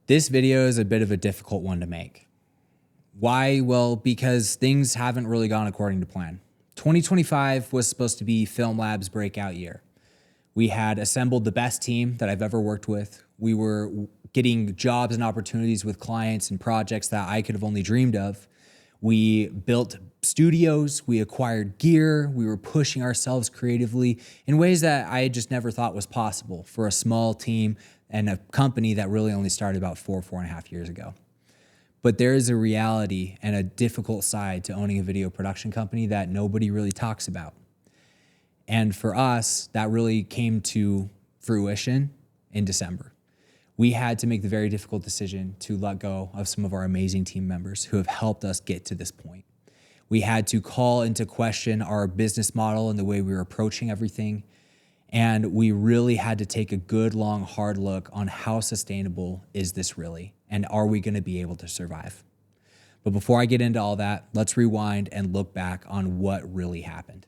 This video is a bit of a difficult one to make. Why? Well, because things haven't really gone according to plan. 2025 was supposed to be FilmLab's breakout year. We had assembled the best team that I've ever worked with. We were getting jobs and opportunities with clients and projects that I could have only dreamed of. We built studios, we acquired gear, we were pushing ourselves creatively in ways that I just never thought was possible for a small team and a company that really only started about 4.5 years ago. But there is a reality and a difficult side to owning a video production company that nobody really talks about. And for us, that really came to fruition in December. We had to make the very difficult decision to let go of some of our amazing team members who have helped us get to this point. We had to call into question our business model and the way we were approaching everything. And we really had to take a good, long, hard look on how sustainable is this really? And are we gonna be able to survive? But before I get into all that, let's rewind and look back on what really happened.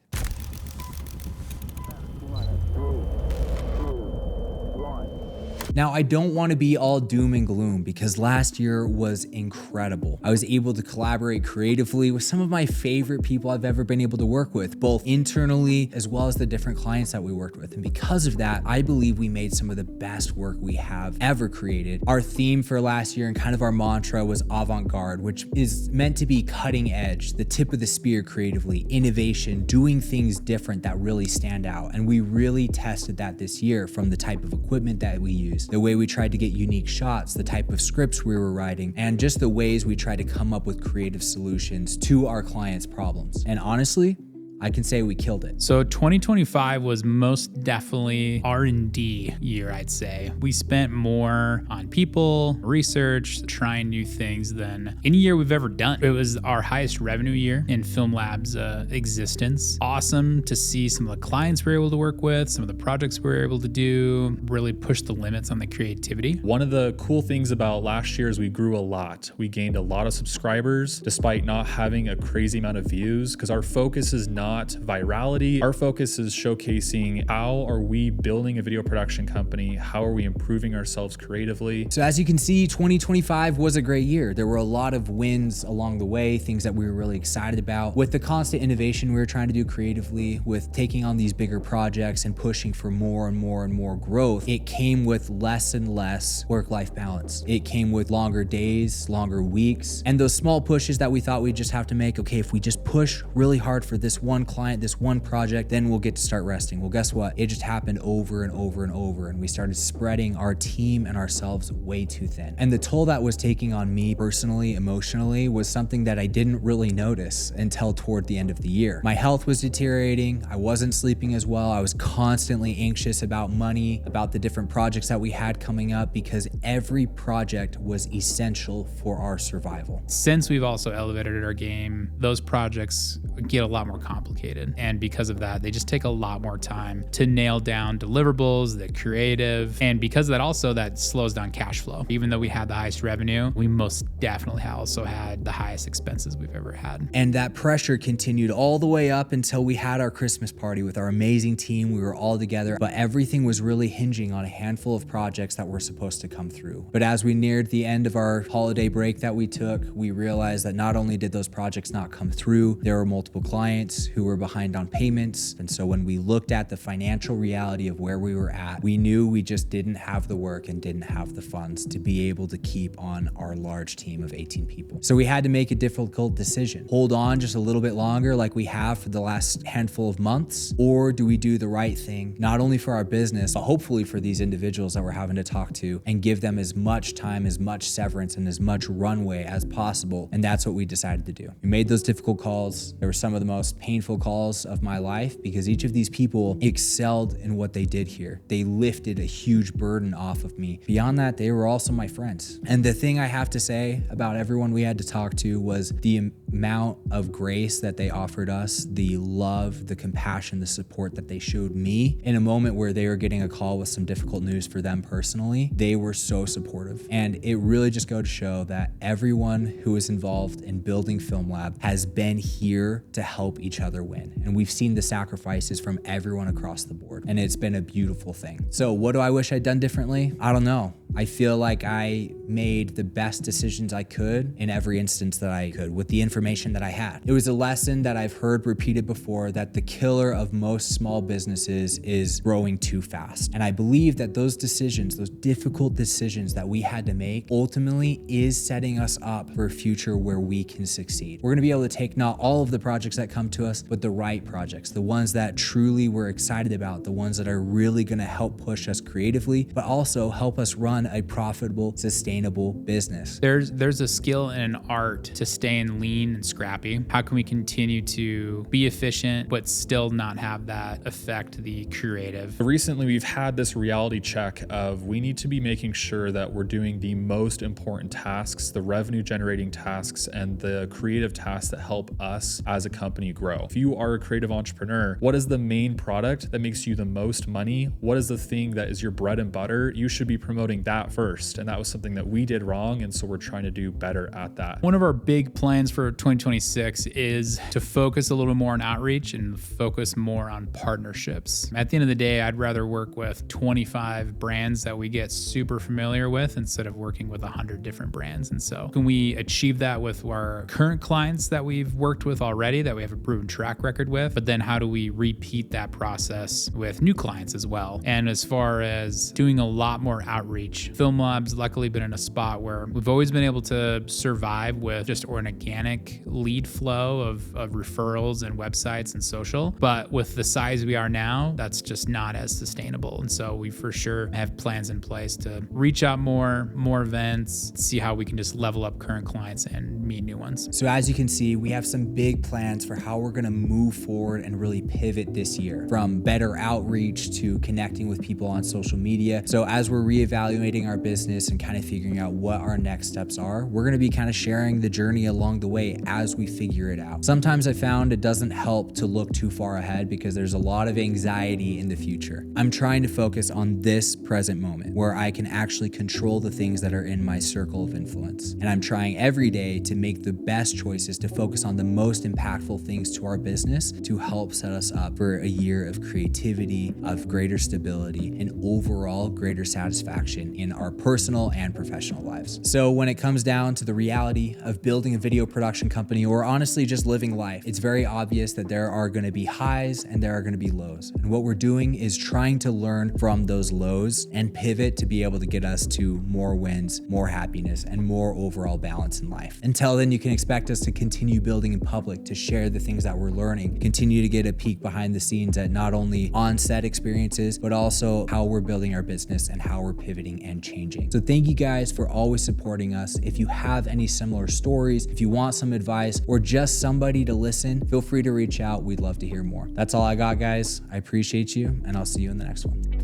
Now, I don't want to be all doom and gloom because last year was incredible. I was able to collaborate creatively with some of my favorite people I've ever been able to work with, both internally as well as the different clients that we worked with. And because of that, I believe we made some of the best work we have ever created. Our theme for last year and kind of our mantra was avant-garde, which is meant to be cutting edge, the tip of the spear creatively, innovation, doing things different that really stand out. And we really tested that this year from the type of equipment that we use, the way we tried to get unique shots, the type of scripts we were writing, and just the ways we tried to come up with creative solutions to our clients' problems. And honestly, I can say we killed it. So 2025 was most definitely R&D year, I'd say. We spent more on people, research, trying new things than any year we've ever done. It was our highest revenue year in FilmLab's existence. Awesome to see some of the clients we were able to work with, some of the projects we were able to do, really push the limits on the creativity. One of the cool things about last year is we grew a lot. We gained a lot of subscribers despite not having a crazy amount of views because our focus is not virality. Our focus is showcasing how are we building a video production company? How are we improving ourselves creatively? So as you can see, 2025 was a great year. There were a lot of wins along the way, things that we were really excited about. With the constant innovation we were trying to do creatively, with taking on these bigger projects and pushing for more and more and more growth, it came with less and less work-life balance. It came with longer days, longer weeks, and those small pushes that we thought we'd just have to make. Okay, if we just push really hard for this one client, this one project, then we'll get to start resting. Well, guess what? It just happened over and over and over, and we started spreading our team and ourselves way too thin. And the toll that was taking on me personally, emotionally, was something that I didn't really notice until toward the end of the year. My health was deteriorating. I wasn't sleeping as well. I was constantly anxious about money, about the different projects that we had coming up, because every project was essential for our survival. Since we've also elevated our game, those projects get a lot more complicated. And because of that, they just take a lot more time to nail down deliverables, the creative. And because of that, also that slows down cash flow. Even though we had the highest revenue, we most definitely also had the highest expenses we've ever had. And that pressure continued all the way up until we had our Christmas party with our amazing team. We were all together, but everything was really hinging on a handful of projects that were supposed to come through. But as we neared the end of our holiday break that we took, we realized that not only did those projects not come through, there were multiple clients who were behind on payments. And so when we looked at the financial reality of where we were at, we knew we just didn't have the work and didn't have the funds to be able to keep on our large team of 18 people. So we had to make a difficult decision. Hold on just a little bit longer like we have for the last handful of months, or do we do the right thing, not only for our business, but hopefully for these individuals that we're having to talk to, and give them as much time, as much severance, and as much runway as possible. And that's what we decided to do. We made those difficult calls. They were some of the most painful calls of my life because each of these people excelled in what they did here. They lifted a huge burden off of me. Beyond that, they were also my friends. And the thing I have to say about everyone we had to talk to was the amount of grace that they offered us, the love, the compassion, the support that they showed me in a moment where they were getting a call with some difficult news for them personally. They were so supportive. And it really just goes to show that everyone who is involved in building FilmLab has been here to help each other win. And we've seen the sacrifices from everyone across the board. And it's been a beautiful thing. So what do I wish I'd done differently? I don't know. I feel like I made the best decisions I could in every instance that I could with the information that I had. It was a lesson that I've heard repeated before, that the killer of most small businesses is growing too fast. And I believe that those decisions, those difficult decisions that we had to make, ultimately is setting us up for a future where we can succeed. We're gonna be able to take not all of the projects that come to us, but the right projects, the ones that truly we're excited about, the ones that are really gonna help push us creatively, but also help us run a profitable, sustainable business. There's a skill and an art to staying lean and scrappy. How can we continue to be efficient, but still not have that affect the creative? Recently, we've had this reality check of we need to be making sure that we're doing the most important tasks, the revenue generating tasks, and the creative tasks that help us as a company grow. If you are a creative entrepreneur, what is the main product that makes you the most money? What is the thing that is your bread and butter? You should be promoting that first. And that was something that we did wrong. And so we're trying to do better at that. One of our big plans for 2026 is to focus a little more on outreach and focus more on partnerships. At the end of the day, I'd rather work with 25 brands that we get super familiar with instead of working with 100 different brands. And so can we achieve that with our current clients that we've worked with already, that we have a proven track record with? But then how do we repeat that process with new clients as well? And as far as doing a lot more outreach, FilmLab's luckily been in a spot where we've always been able to survive with just an organic lead flow of referrals and websites and social. But with the size we are now, that's just not as sustainable. And so we for sure have plans in place to reach out more events, see how we can just level up current clients and meet new ones. So as you can see, we have some big plans for how we're gonna move forward and really pivot this year, from better outreach to connecting with people on social media. So as we're reevaluating our business and kind of figuring out what our next steps are, we're gonna be kind of sharing the journey along the way as we figure it out. Sometimes I found it doesn't help to look too far ahead because there's a lot of anxiety in the future. I'm trying to focus on this present moment where I can actually control the things that are in my circle of influence. And I'm trying every day to make the best choices to focus on the most impactful things to our business to help set us up for a year of creativity, of greater stability, and overall greater satisfaction in our personal and professional lives. So when it comes down to the reality of building a video production company, or honestly just living life, it's very obvious that there are going to be highs and there are going to be lows. And what we're doing is trying to learn from those lows and pivot to be able to get us to more wins, more happiness, and more overall balance in life. Until then, you can expect us to continue building in public, to share the things that we're learning, continue to get a peek behind the scenes at not only on-set experiences, but also how we're building our business and how we're pivoting and changing. So thank you guys for always supporting us. If you have any similar stories, if you want some advice, or just somebody to listen, feel free to reach out. We'd love to hear more. That's all I got, guys. I appreciate you, and I'll see you in the next one.